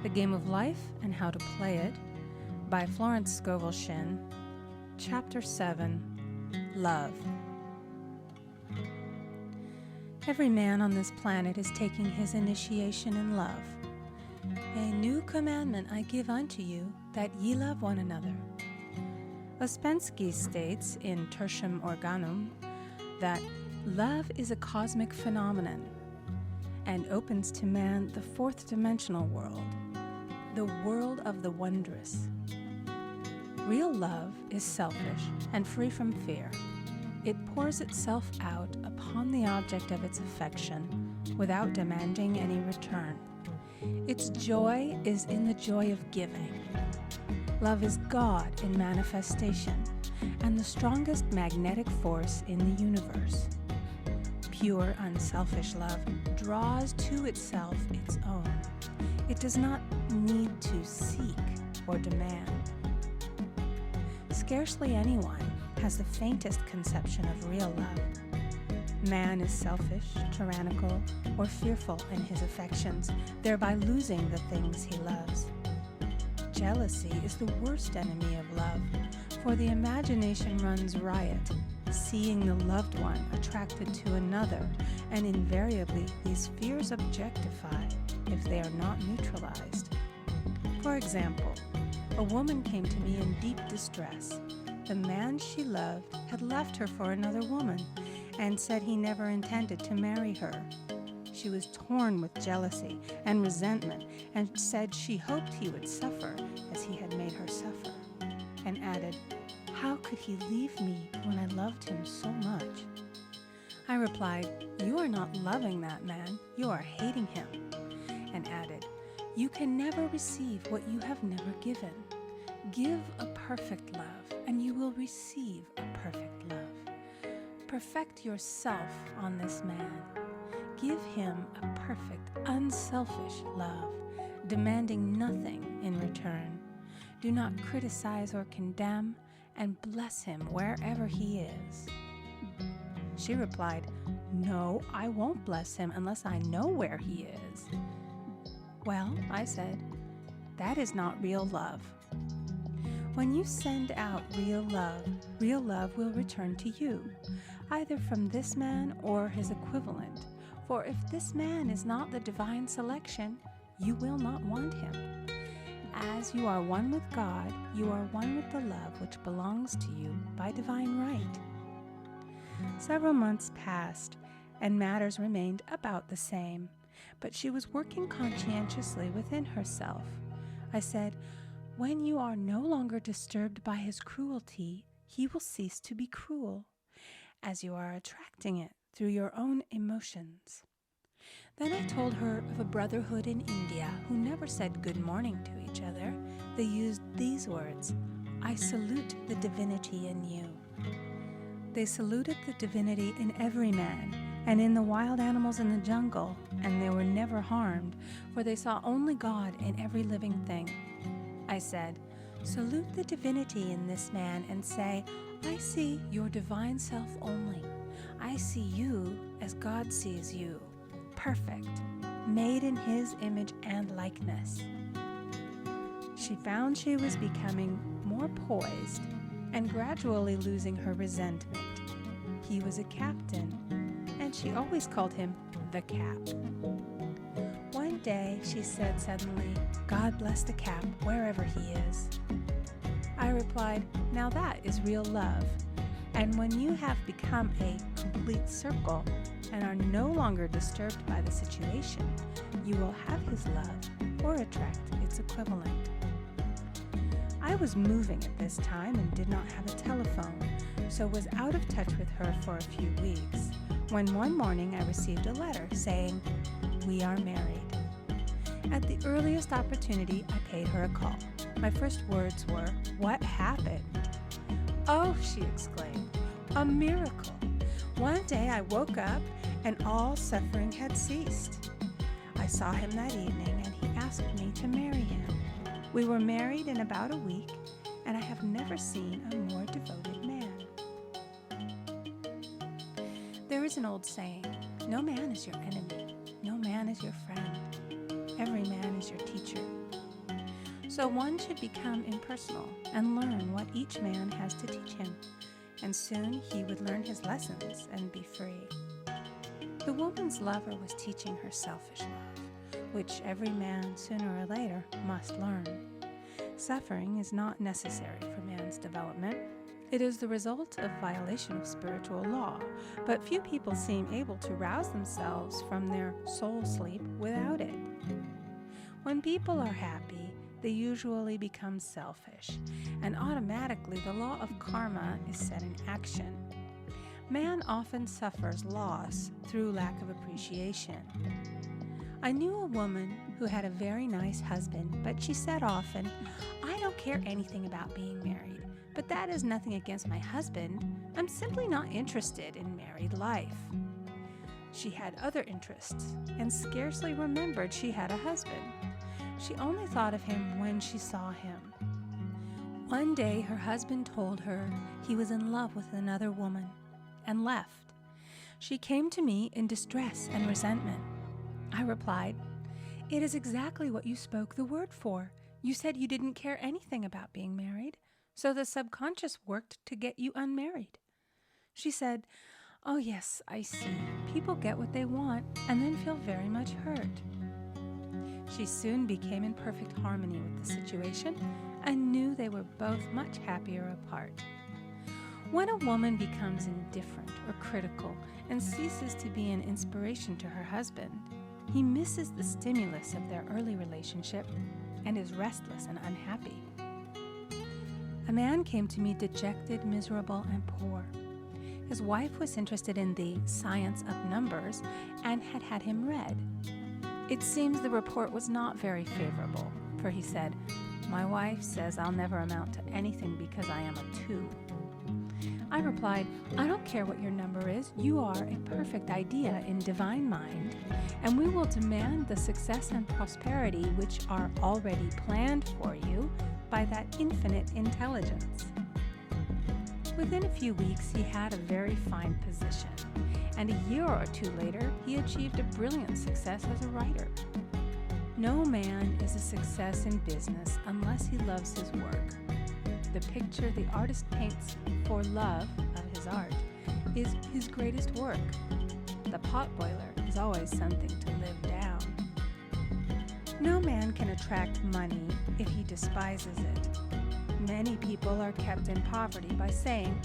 The Game of Life and How to Play It by Florence Scovel Shinn. Chapter 7, Love. Every man on this planet is taking his initiation in love. A new commandment I give unto you, that ye love one another. Ouspensky states in Tertium Organum that love is a cosmic phenomenon and opens to man the fourth dimensional world, the world of the wondrous. Real love is selfish and free from fear. It pours itself out upon the object of its affection without demanding any return. Its joy is in the joy of giving. Love is God in manifestation and the strongest magnetic force in the universe. Pure, unselfish love draws to itself its own. It does not need to seek or demand. Scarcely anyone has the faintest conception of real love. Man is selfish, tyrannical, or fearful in his affections, thereby losing the things he loves. Jealousy is the worst enemy of love, for the imagination runs riot, seeing the loved one attracted to another, and invariably these fears objectify if they are not neutralized. For example, a woman came to me in deep distress. The man she loved had left her for another woman and said he never intended to marry her. She was torn with jealousy and resentment and said she hoped he would suffer as he had made her suffer, and added, "How could he leave me when I loved him so much?" I replied, "You are not loving that man, you are hating him," and added, "You can never receive what you have never given. Give a perfect love, and you will receive a perfect love. Perfect yourself on this man. Give him a perfect, unselfish love, demanding nothing in return. Do not criticize or condemn, and bless him wherever he is." She replied, "No, I won't bless him unless I know where he is." "Well," I said, "that is not real love. When you send out real love will return to you, either from this man or his equivalent. For if this man is not the divine selection, you will not want him. As you are one with God, you are one with the love which belongs to you by divine right." Several months passed, and matters remained about the same, but she was working conscientiously within herself. I said, "When you are no longer disturbed by his cruelty, he will cease to be cruel, as you are attracting it through your own emotions." Then I told her of a brotherhood in India who never said good morning to each other. They used these words, "I salute the divinity in you." They saluted the divinity in every man and in the wild animals in the jungle, and they were never harmed, for they saw only God in every living thing. I said, "Salute the divinity in this man and say, I see your divine self only. I see you as God sees you, perfect, made in his image and likeness." She found she was becoming more poised and gradually losing her resentment. He was a captain, and she always called him the Cap. One day she said suddenly, "God bless the Cap wherever he is." I replied, "Now that is real love. And when you have become a complete circle and are no longer disturbed by the situation, you will have his love or attract its equivalent." I was moving at this time and did not have a telephone, so was out of touch with her for a few weeks, when one morning I received a letter saying, "We are married." At the earliest opportunity, I paid her a call. My first words were, "What happened?" "Oh," she exclaimed, "a miracle. One day I woke up and all suffering had ceased. I saw him that evening and he asked me to marry him. We were married in about a week, and I have never seen a more devoted man." There is an old saying, "No man is your enemy, no man is your friend. Every man is your teacher." So one should become impersonal and learn what each man has to teach him, and soon he would learn his lessons and be free. The woman's lover was teaching her selfish love, which every man sooner or later must learn. Suffering is not necessary for man's development. It is the result of violation of spiritual law, but few people seem able to rouse themselves from their soul sleep without it. When people are happy, they usually become selfish, and automatically the law of karma is set in action. Man often suffers loss through lack of appreciation. I knew a woman who had a very nice husband, but she said often, "I don't care anything about being married, but that is nothing against my husband. I'm simply not interested in married life." She had other interests and scarcely remembered she had a husband. She only thought of him when she saw him. One day her husband told her he was in love with another woman and left. She came to me in distress and resentment. I replied, "It is exactly what you spoke the word for. You said you didn't care anything about being married, so the subconscious worked to get you unmarried." She said, "Oh yes, I see. People get what they want and then feel very much hurt." She soon became in perfect harmony with the situation and knew they were both much happier apart. When a woman becomes indifferent or critical and ceases to be an inspiration to her husband, he misses the stimulus of their early relationship and is restless and unhappy. A man came to me dejected, miserable, and poor. His wife was interested in the science of numbers and had had him read. It seems the report was not very favorable, for he said, "My wife says I'll never amount to anything because I am a 2. I replied, "I don't care what your number is. You are a perfect idea in divine mind, and we will demand the success and prosperity which are already planned for you by that infinite intelligence." Within a few weeks, he had a very fine position, and a year or 2 later, he achieved a brilliant success as a writer. No man is a success in business unless he loves his work. The picture the artist paints for love of his art is his greatest work. The potboiler is always something to live down. No man can attract money if he despises it. Many people are kept in poverty by saying,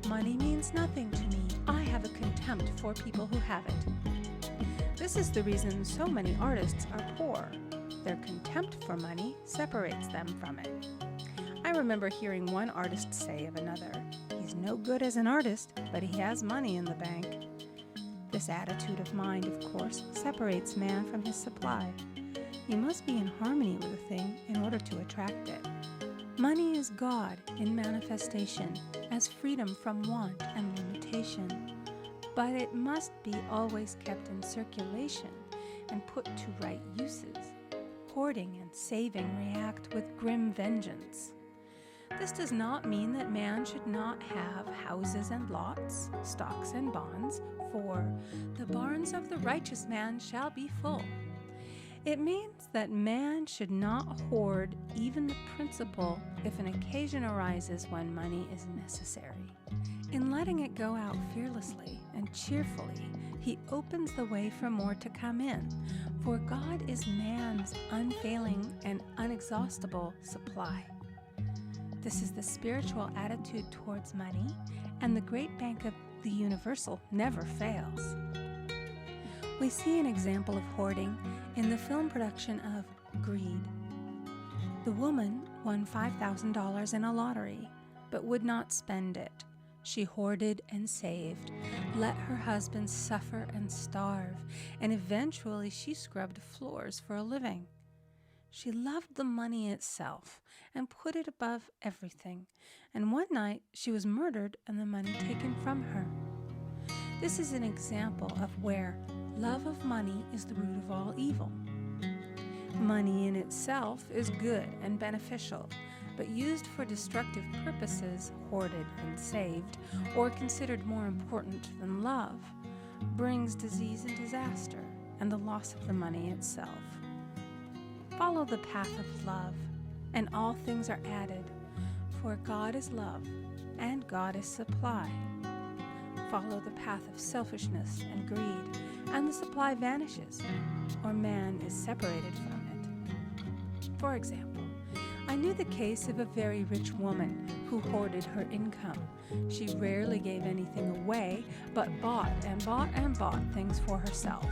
"Money means nothing to me. I have a contempt for people who have it." This is the reason so many artists are poor. Their contempt for money separates them from it. I remember hearing one artist say of another, "He's no good as an artist, but he has money in the bank." This attitude of mind, of course, separates man from his supply. He must be in harmony with a thing in order to attract it. Money is God in manifestation, as freedom from want and limitation. But it must be always kept in circulation and put to right uses. Hoarding and saving react with grim vengeance. This does not mean that man should not have houses and lots, stocks and bonds, for the barns of the righteous man shall be full. It means that man should not hoard even the principal if an occasion arises when money is necessary. In letting it go out fearlessly and cheerfully, he opens the way for more to come in, for God is man's unfailing and unexhaustible supply. This is the spiritual attitude towards money, and the great bank of the universal never fails. We see an example of hoarding in the film production of Greed. The woman won $5,000 in a lottery, but would not spend it. She hoarded and saved, let her husband suffer and starve, and eventually she scrubbed floors for a living. She loved the money itself and put it above everything, and one night she was murdered and the money taken from her. This is an example of where love of money is the root of all evil. Money in itself is good and beneficial, but used for destructive purposes, hoarded and saved, or considered more important than love, brings disease and disaster and the loss of the money itself. Follow the path of love. and all things are added. For God is love, and God is supply. Follow the path of selfishness and greed, and the supply vanishes, or man is separated from it. For example, I knew the case of a very rich woman who hoarded her income. She rarely gave anything away, but bought and bought and bought things for herself.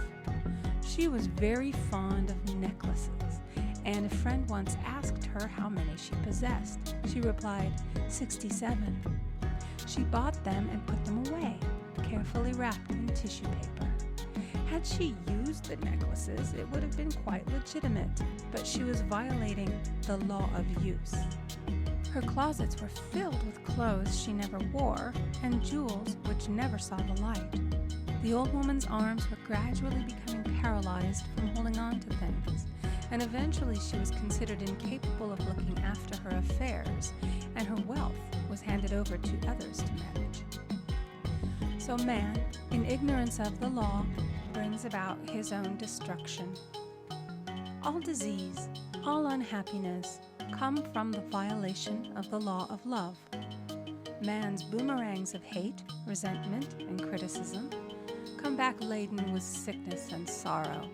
She was very fond of necklaces, and a friend once asked her how many she possessed. She replied, 67. She bought them and put them away, carefully wrapped in tissue paper. Had she used the necklaces, it would have been quite legitimate, but she was violating the law of use. Her closets were filled with clothes she never wore and jewels which never saw the light. The old woman's arms were gradually becoming paralyzed from holding on to things, and eventually she was considered incapable of looking after her affairs, and her wealth was handed over to others to manage. So man, in ignorance of the law, brings about his own destruction. All disease, all unhappiness come from the violation of the law of love. Man's boomerangs of hate, resentment, and criticism come back laden with sickness and sorrow.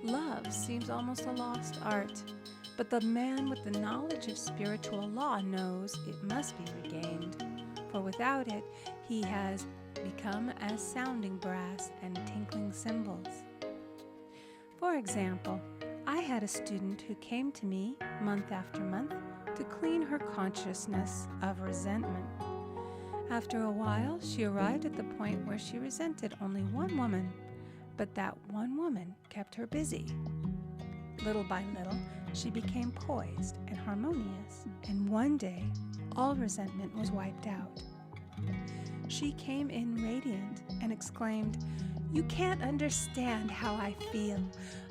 Love seems almost a lost art, but the man with the knowledge of spiritual law knows it must be regained, for without it he has become as sounding brass and tinkling cymbals. For example, I had a student who came to me month after month to clean her consciousness of resentment. After a while, she arrived at the point where she resented only one woman, but that one woman kept her busy. Little by little, she became poised and harmonious, and one day, all resentment was wiped out. She came in radiant and exclaimed, "You can't understand how I feel.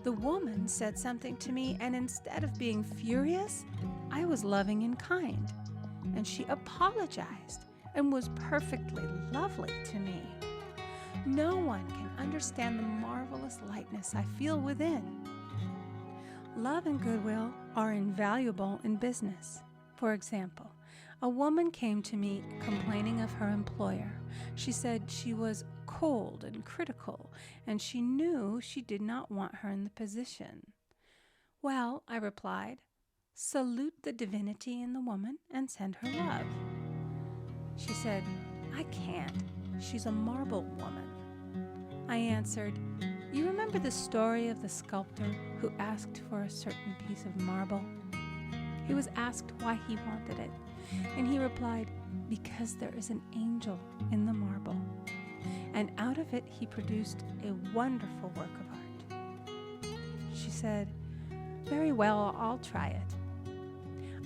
The woman said something to me, and instead of being furious, I was loving and kind. And she apologized and was perfectly lovely to me. No one can understand the marvelous lightness I feel within." Love and goodwill are invaluable in business. For example, a woman came to me complaining of her employer. She said she was cold and critical, and she knew she did not want her in the position. "Well," I replied, "salute the divinity in the woman and send her love." She said, "I can't. She's a marble woman." I answered, "You remember the story of the sculptor who asked for a certain piece of marble? He was asked why he wanted it, and he replied, 'Because there is an angel in the marble.' And out of it he produced a wonderful work of art." She said, "Very well, I'll try it."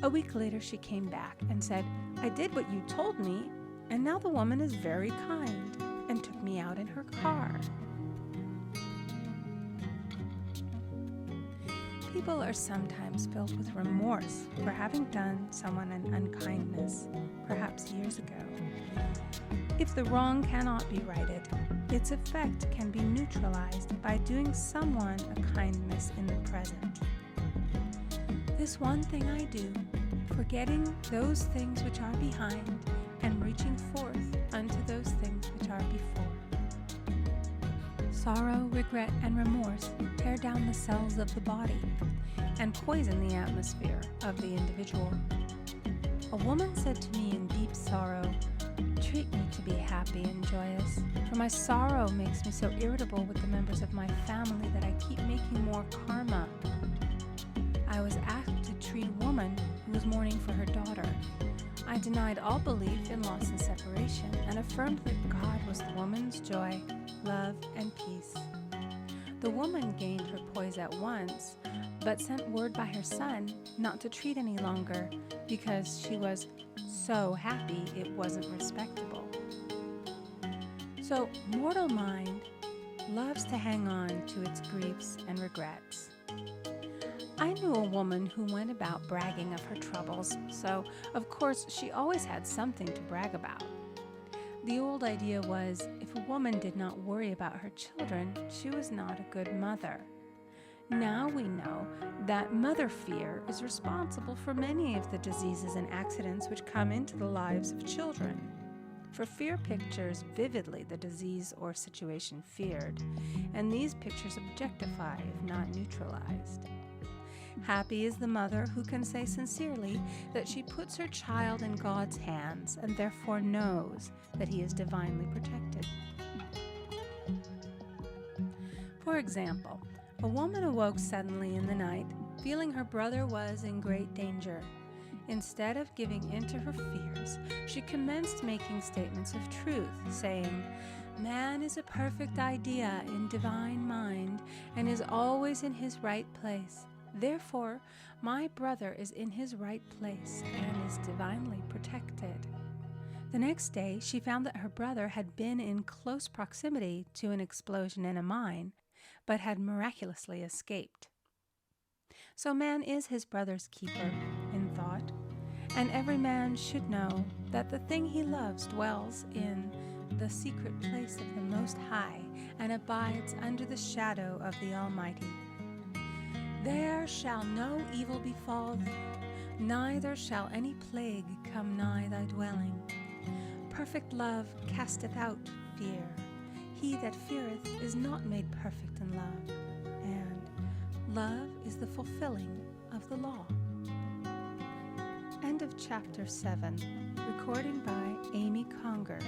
A week later she came back and said, "I did what you told me, and now the woman is very kind," and took me out in her car. People are sometimes filled with remorse for having done someone an unkindness, perhaps years ago. If the wrong cannot be righted, its effect can be neutralized by doing someone a kindness in the present. This one thing I do, forgetting those things which are behind and reaching forth unto those things which are before. Sorrow, regret, and remorse tear down the cells of the body and poison the atmosphere of the individual. A woman said to me in deep sorrow, "Treat me to be happy and joyous, for my sorrow makes me so irritable with the members of my family that I keep making more karma." I was asked to treat a woman who was mourning for her daughter. I denied all belief in loss and separation and affirmed that God was the woman's joy, love, and peace. The woman gained her poise at once, but sent word by her son not to treat any longer because she was so happy it wasn't respectable. So mortal mind loves to hang on to its griefs and regrets. I knew a woman who went about bragging of her troubles, so of course she always had something to brag about. The old idea was if a woman did not worry about her children, she was not a good mother. Now we know that mother fear is responsible for many of the diseases and accidents which come into the lives of children. For fear pictures vividly the disease or situation feared, and these pictures objectify if not neutralized. Happy is the mother who can say sincerely that she puts her child in God's hands and therefore knows that he is divinely protected. For example, a woman awoke suddenly in the night, feeling her brother was in great danger. Instead of giving in to her fears, she commenced making statements of truth, saying, "Man is a perfect idea in divine mind and is always in his right place. Therefore, my brother is in his right place and is divinely protected." The next day, she found that her brother had been in close proximity to an explosion in a mine, but had miraculously escaped. So man is his brother's keeper in thought, and every man should know that the thing he loves dwells in the secret place of the Most High and abides under the shadow of the Almighty. There shall no evil befall thee, neither shall any plague come nigh thy dwelling. Perfect love casteth out fear. He that feareth is not made perfect in love, and love is the fulfilling of the law. End of chapter 7. Recording by Amy Conger.